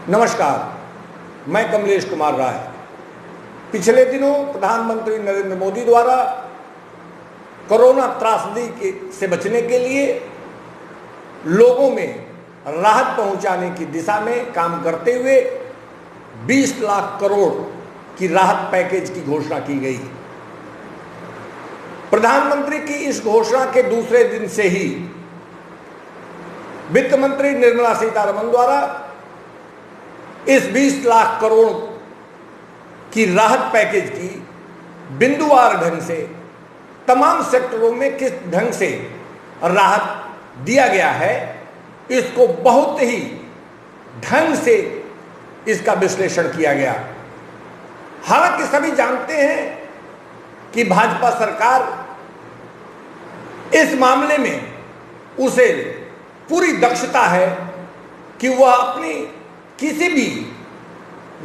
नमस्कार, मैं कमलेश कुमार राय। पिछले दिनों प्रधानमंत्री नरेंद्र मोदी द्वारा कोरोना त्रासदी से बचने के लिए लोगों में राहत पहुंचाने की दिशा में काम करते हुए 20 लाख करोड़ की राहत पैकेज की घोषणा की गई। प्रधानमंत्री की इस घोषणा के दूसरे दिन से ही वित्त मंत्री निर्मला सीतारमण द्वारा इस 20 लाख करोड़ की राहत पैकेज की बिंदुवार ढंग से तमाम सेक्टरों में किस ढंग से राहत दिया गया है, इसको बहुत ही ढंग से इसका विश्लेषण किया गया। हालांकि सभी जानते हैं कि भाजपा सरकार इस मामले में उसे पूरी दक्षता है कि वह अपने किसी भी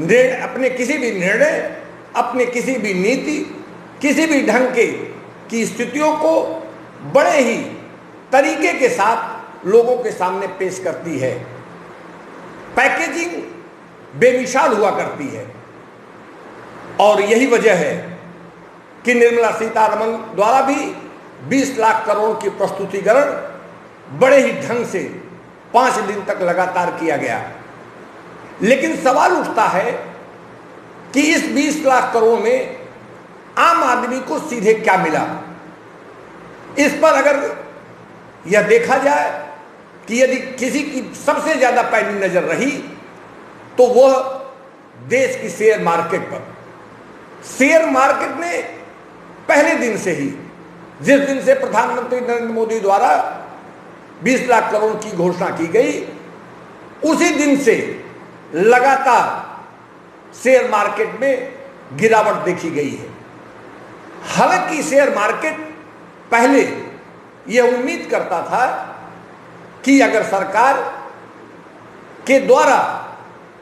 निर्णय, अपने किसी भी नीति, किसी भी ढंग की स्थितियों को बड़े ही तरीके के साथ लोगों के सामने पेश करती है। पैकेजिंग बेमिसाल हुआ करती है और यही वजह है कि निर्मला सीतारमण द्वारा भी 20 लाख करोड़ की प्रस्तुतिकरण बड़े ही ढंग से 5 दिन तक लगातार किया गया। लेकिन सवाल उठता है कि इस 20 लाख करोड़ में आम आदमी को सीधे क्या मिला। इस पर अगर यह देखा जाए कि यदि किसी की सबसे ज्यादा पैनी नजर रही तो वह देश की शेयर मार्केट पर। शेयर मार्केट में पहले दिन से ही, जिस दिन से प्रधानमंत्री नरेंद्र मोदी द्वारा 20 लाख करोड़ की घोषणा की गई, उसी दिन से लगातार शेयर मार्केट में गिरावट देखी गई है। हालांकि शेयर मार्केट पहले यह उम्मीद करता था कि अगर सरकार के द्वारा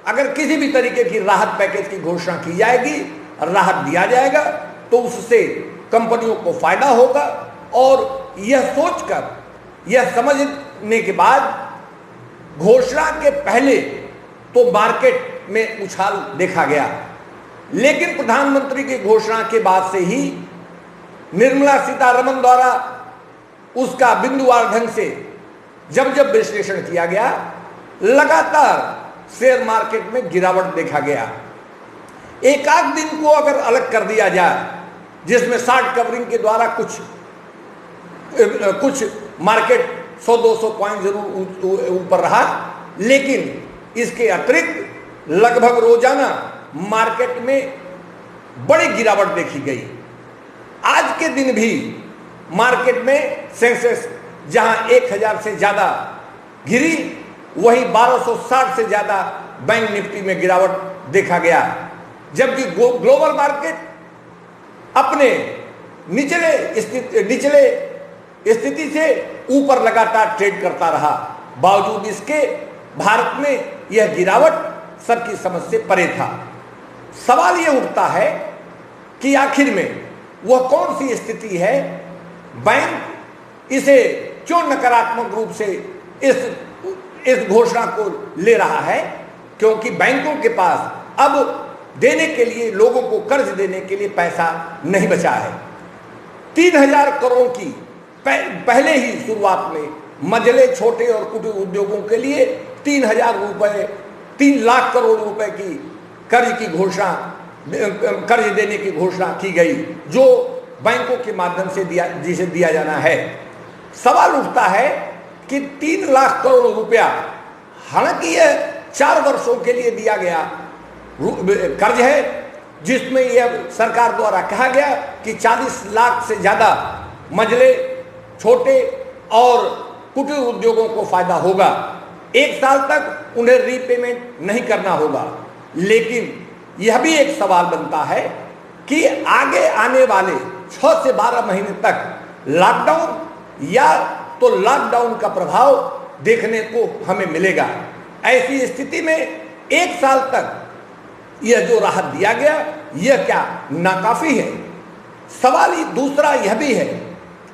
अगर किसी भी तरीके की राहत पैकेज की घोषणा की जाएगी, राहत दिया जाएगा, तो उससे कंपनियों को फायदा होगा। और यह सोचकर, यह समझने के बाद घोषणा के पहले तो मार्केट में उछाल देखा गया। लेकिन प्रधानमंत्री की घोषणा के बाद से ही निर्मला सीतारमण द्वारा उसका बिंदुवार ढंग से जब जब विश्लेषण किया गया, लगातार शेयर मार्केट में गिरावट देखा गया। एक आध दिन को अगर अलग कर दिया जाए, जिसमें शॉर्ट कवरिंग के द्वारा कुछ मार्केट 100-200 पॉइंट जरूर ऊपर रहा, लेकिन इसके अतिरिक्त लगभग रोजाना मार्केट में बड़ी गिरावट देखी गई। आज के दिन भी मार्केट में सेंसेक्स जहां 1000 से ज्यादा गिरी, वही 1260 से ज्यादा बैंक निफ्टी में गिरावट देखा गया। जबकि ग्लोबल मार्केट अपने निचले स्थिति से ऊपर लगातार ट्रेड करता रहा। बावजूद इसके भारत में यह गिरावट सबकी समझ से परे था। सवाल यह उठता है कि आखिर में वह कौन सी स्थिति है, बैंक इसे क्यों नकारात्मक रूप से इस घोषणा को ले रहा है। क्योंकि बैंकों के पास अब देने के लिए, लोगों को कर्ज देने के लिए पैसा नहीं बचा है। 3000 करोड़ की पहले ही शुरुआत में मझले, छोटे और कुटीर उद्योगों के लिए 3 लाख करोड़ रुपए की कर्ज देने की घोषणा की गई, जो बैंकों के माध्यम से जिसे दिया जाना है। सवाल उठता है कि 3 लाख करोड़ रुपया, हालांकि यह 4 वर्षों के लिए दिया गया कर्ज है, जिसमें यह सरकार द्वारा कहा गया कि 40 लाख से ज्यादा मझले, छोटे और कुटीर उद्योगों को फायदा होगा। 1 साल तक उन्हें रीपेमेंट नहीं करना होगा। लेकिन यह भी एक सवाल बनता है कि आगे आने वाले 6 से 12 महीने तक लॉकडाउन या तो लॉकडाउन का प्रभाव देखने को हमें मिलेगा। ऐसी स्थिति में 1 साल तक यह जो राहत दिया गया, यह क्या नाकाफी है। सवाल दूसरा यह भी है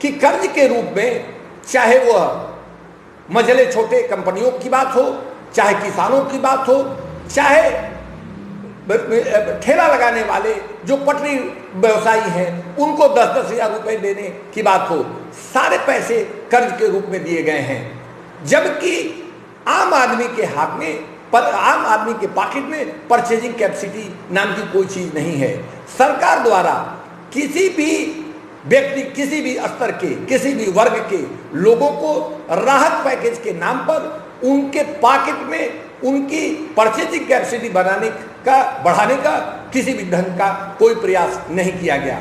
कि कर्ज के रूप में, चाहे वह मझले छोटे कंपनियों की बात हो, चाहे किसानों की बात हो, चाहे ठेला लगाने वाले जो पटरी व्यवसायी हैं उनको 10-10 हजार रुपए देने की बात हो, सारे पैसे कर्ज के रूप में दिए गए हैं, जबकि आम आदमी के हाथ में आम आदमी के पॉकेट में परचेजिंग कैपेसिटी नाम की कोई चीज नहीं है। सरकार द्वारा किसी भी व्यक्ति, किसी भी स्तर के, किसी भी वर्ग के लोगों को राहत पैकेज के नाम पर उनके पॉकेट में उनकी परचेजिंग कैपेसिटी बढ़ाने का किसी भी ढंग का कोई प्रयास नहीं किया गया।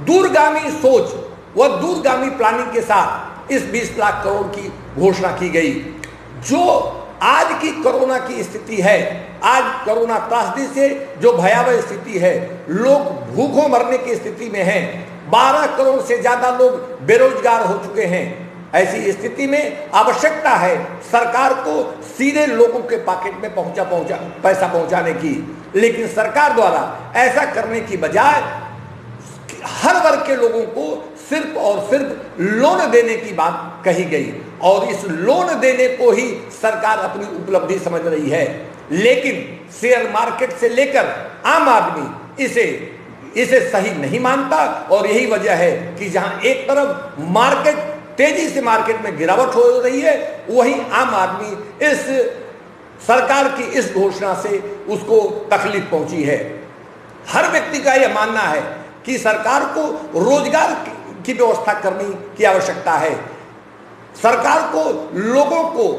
दूरगामी सोच व दूरगामी प्लानिंग के साथ इस 20 लाख करोड़ की घोषणा की गई। जो आज की कोरोना की स्थिति है, आज कोरोना त्रासदी से जो भयावह स्थिति है, लोग भूखों मरने की स्थिति में हैं, 12 करोड़ से ज्यादा लोग बेरोजगार हो चुके हैं। ऐसी स्थिति में आवश्यकता है सरकार को सीधे लोगों के पॉकेट में पैसा पहुंचाने की, लेकिन सरकार द्वारा ऐसा करने की बजाय हर वर्ग के लोगों को सिर्फ और सिर्फ लोन देने की बात कही गई और इस लोन देने को ही सरकार अपनी उपलब्धि समझ रही है। लेकिन शेयर मार्केट से लेकर आम आदमी इसे सही नहीं मानता और यही वजह है कि जहां एक तरफ मार्केट तेजी से मार्केट में गिरावट हो रही है, वहीं आम आदमी इस सरकार की इस घोषणा से उसको तकलीफ पहुंची है। हर व्यक्ति का यह मानना है कि सरकार को रोजगार की व्यवस्था करने की आवश्यकता है। सरकार को लोगों को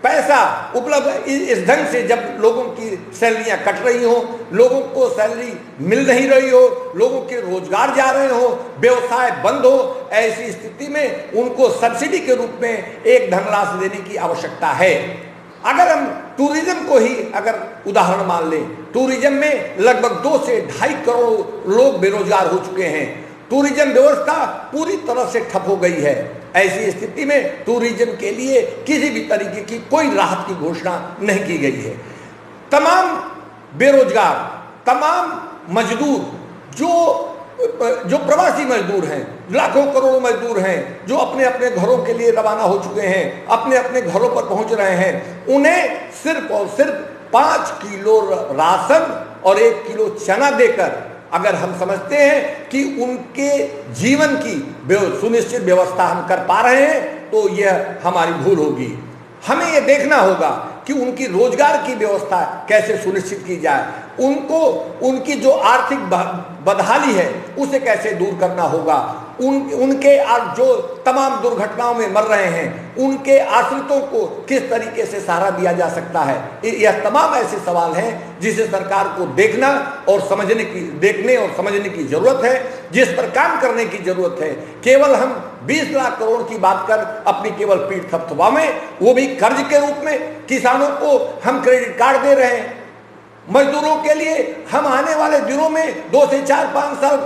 पैसा उपलब्ध इस ढंग से, जब लोगों की सैलरियां कट रही हो, लोगों को सैलरी मिल नहीं रही हो, लोगों के रोजगार जा रहे हो, व्यवसाय बंद हो, ऐसी स्थिति में उनको सब्सिडी के रूप में एक धनराशि देने की आवश्यकता है। अगर हम टूरिज्म को ही अगर उदाहरण मान लें, टूरिज्म में लगभग 2 से 2.5 करोड़ लोग बेरोजगार हो चुके हैं। टूरिज्म व्यवस्था पूरी तरह से ठप हो गई है। ऐसी स्थिति में टूरिज्म के लिए किसी भी तरीके की कोई राहत की घोषणा नहीं की गई है। तमाम बेरोजगार, तमाम मजदूर जो प्रवासी मजदूर हैं, लाखों करोड़ों मजदूर हैं, जो अपने अपने घरों के लिए रवाना हो चुके हैं, अपने अपने घरों पर पहुंच रहे हैं, उन्हें सिर्फ और सिर्फ 5 किलो राशन और 1 किलो चना देकर अगर हम समझते हैं कि उनके जीवन की सुनिश्चित व्यवस्था हम कर पा रहे हैं, तो यह हमारी भूल होगी। हमें यह देखना होगा कि उनकी रोजगार की व्यवस्था कैसे सुनिश्चित की जाए, उनकी जो आर्थिक बदहाली है उसे कैसे दूर करना होगा, उनके जो तमाम दुर्घटनाओं में मर रहे हैं उनके आश्रितों को किस तरीके से सहारा दिया जा सकता है। यह तमाम ऐसे सवाल हैं जिसे सरकार को देखने और समझने की जरूरत है, जिस पर काम करने की जरूरत है। केवल हम 20 लाख करोड़ की बात कर अपनी केवल पीठ थपथपावें, वो भी कर्ज के रूप में। किसानों को हम क्रेडिट कार्ड दे रहे हैं, मजदूरों के लिए हम आने वाले दिनों में 2 से 4-5 साल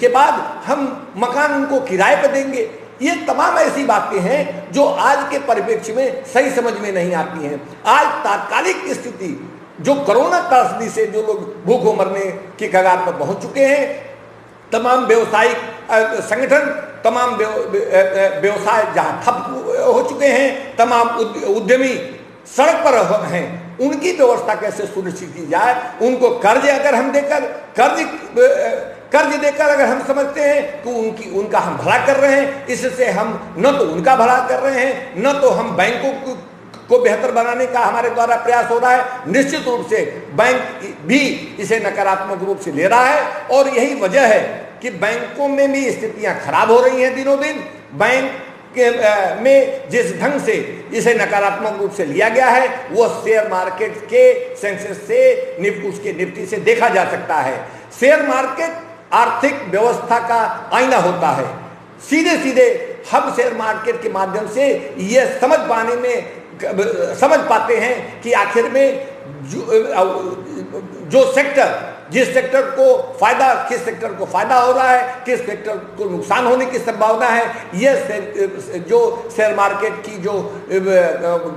के बाद हम मकान उनको किराए पर देंगे। ये तमाम ऐसी बातें हैं जो आज के परिप्रेक्ष्य में सही समझ में नहीं आती हैं। आज तात्कालिक स्थिति, जो कोरोना त्रासदी से जो लोग भूखों मरने की कगार पर पहुंच चुके हैं, तमाम व्यवसायिक संगठन, तमाम व्यवसाय जहां ठप हो चुके हैं, तमाम उद्यमी सड़क पर हैं, उनकी व्यवस्था कैसे सुनिश्चित की जाए। उनको कर्ज अगर हम देकर अगर हम समझते हैं कि उनका हम भला कर रहे हैं, इससे हम न तो उनका भला कर रहे हैं, न तो हम बैंकों को बेहतर बनाने का हमारे द्वारा प्रयास हो रहा है। निश्चित रूप से बैंक भी इसे नकारात्मक रूप से ले रहा है और यही वजह है कि बैंकों में भी स्थितियां खराब हो रही हैं दिनों दिन। बैंक में जिस ढंग से इसे नकारात्मक रूप से लिया गया है, वो शेयर मार्केट के सेंसेक्स से उसके निफ्टी से देखा जा सकता है। शेयर मार्केट आर्थिक व्यवस्था का आईना होता है। सीधे सीधे हम शेयर मार्केट के माध्यम से यह समझ पाते हैं कि आखिर में जो सेक्टर, जिस सेक्टर को फायदा, किस सेक्टर को फायदा हो रहा है, किस सेक्टर को नुकसान होने की संभावना है, यह जो शेयर मार्केट की जो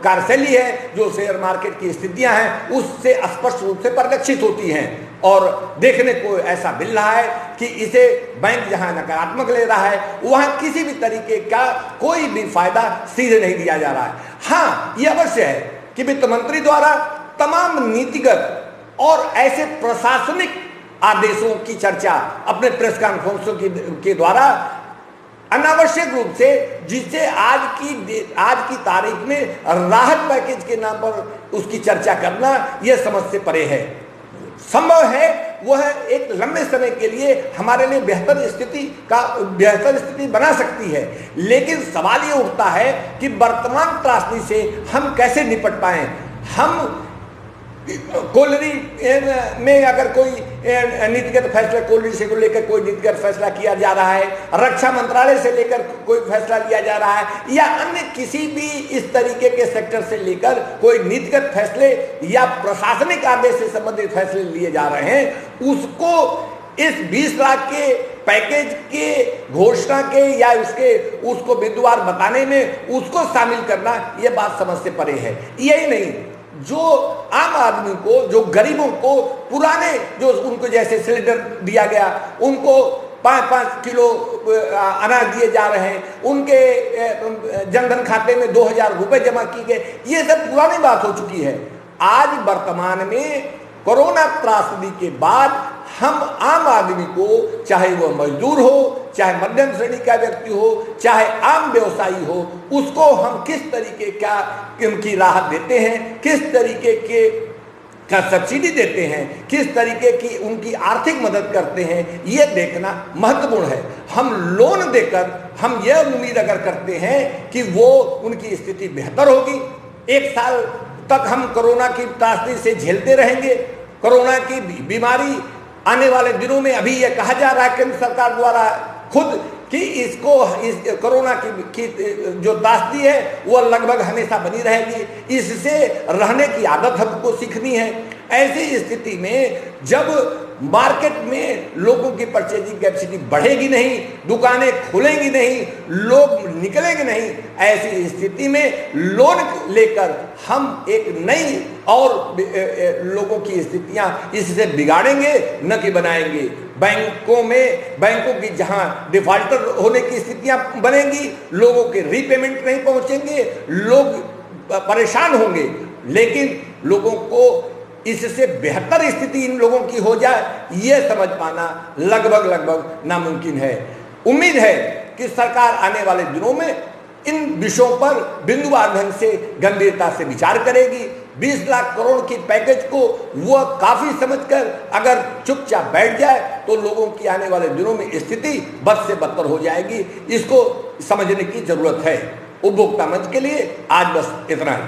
कार्यशैली है, जो शेयर मार्केट की स्थितियां हैं, उससे स्पष्ट रूप से परिलक्षित होती हैं। और देखने को ऐसा मिल रहा है कि इसे बैंक जहां नकारात्मक ले रहा है, वहां किसी भी तरीके का कोई भी फायदा सीधे नहीं दिया जा रहा है। हाँ, यह अवश्य है कि वित्त मंत्री द्वारा तमाम नीतिगत और ऐसे प्रशासनिक आदेशों की चर्चा अपने प्रेस कॉन्फ्रेंसों के द्वारा अनावश्यक रूप से, जिससे आज की तारीख में राहत पैकेज के नाम पर उसकी चर्चा करना यह समझ से परे है। संभव है वह एक लंबे समय के लिए हमारे लिए बेहतर स्थिति बना सकती है, लेकिन सवाल ये उठता है कि वर्तमान त्रासदी से हम कैसे निपट पाएं। हम कोयलरी में अगर कोई नीतिगत फैसला, कोयलरी से को लेकर कोई नीतिगत फैसला किया जा रहा है, रक्षा मंत्रालय से लेकर कोई फैसला लिया जा रहा है, या अन्य किसी भी इस तरीके के सेक्टर से लेकर कोई नीतिगत फैसले या प्रशासनिक आदेश से संबंधित फैसले लिए जा रहे हैं, उसको इस 20 लाख के पैकेज के घोषणा के या उसको बिंदुवार बताने में उसको शामिल करना, यह बात समझ से परे है। यही नहीं, जो आम आदमी को, जो गरीबों को पुराने जो उनको जैसे सिलेंडर दिया गया, उनको 5-5 किलो अनाज दिए जा रहे हैं, उनके जनधन खाते में 2000 रुपए जमा किए गए, ये सब पुरानी बात हो चुकी है। आज वर्तमान में कोरोना त्रासदी के बाद हम आम आदमी को, चाहे वह मजदूर हो, चाहे मध्यम श्रेणी का व्यक्ति हो, चाहे आम व्यवसायी हो, उसको हम किस तरीके की राहत देते हैं, किस तरीके का सब्सिडी देते हैं, किस तरीके की उनकी आर्थिक मदद करते हैं, ये देखना महत्वपूर्ण है। हम लोन देकर हम यह उम्मीद अगर करते हैं कि वो उनकी स्थिति बेहतर होगी, 1 साल तक हम कोरोना की त्रासदी से झेलते रहेंगे, कोरोना की बीमारी आने वाले दिनों में, अभी यह कहा जा रहा है केंद्र सरकार द्वारा खुद कि इस कोरोना की जो त्रासदी है वह लगभग हमेशा बनी रहेगी, इससे रहने की आदत हमको सीखनी है। ऐसी स्थिति में जब मार्केट में लोगों की परचेजिंग कैपेसिटी बढ़ेगी नहीं, दुकानें खुलेंगी नहीं, लोग निकलेंगे नहीं, ऐसी स्थिति में लोन लेकर हम एक नई और लोगों की स्थितियां इससे बिगाड़ेंगे न कि बनाएंगे। बैंकों की जहां डिफॉल्टर होने की स्थितियां बनेंगी, लोगों के रीपेमेंट नहीं पहुंचेंगे, लोग परेशान होंगे, लेकिन लोगों को इससे बेहतर स्थिति इन लोगों की हो जाए, यह समझ पाना लगभग नामुमकिन है। उम्मीद है कि सरकार आने वाले दिनों में इन विषयों पर बिंदुवार ढंग से गंभीरता से विचार करेगी। 20 लाख करोड़ की पैकेज को वह काफी समझकर अगर चुपचाप बैठ जाए तो लोगों की आने वाले दिनों में स्थिति बद से बदतर हो जाएगी। इसको समझने की जरूरत है। उपभोक्ता मंच के लिए आज बस इतना ही।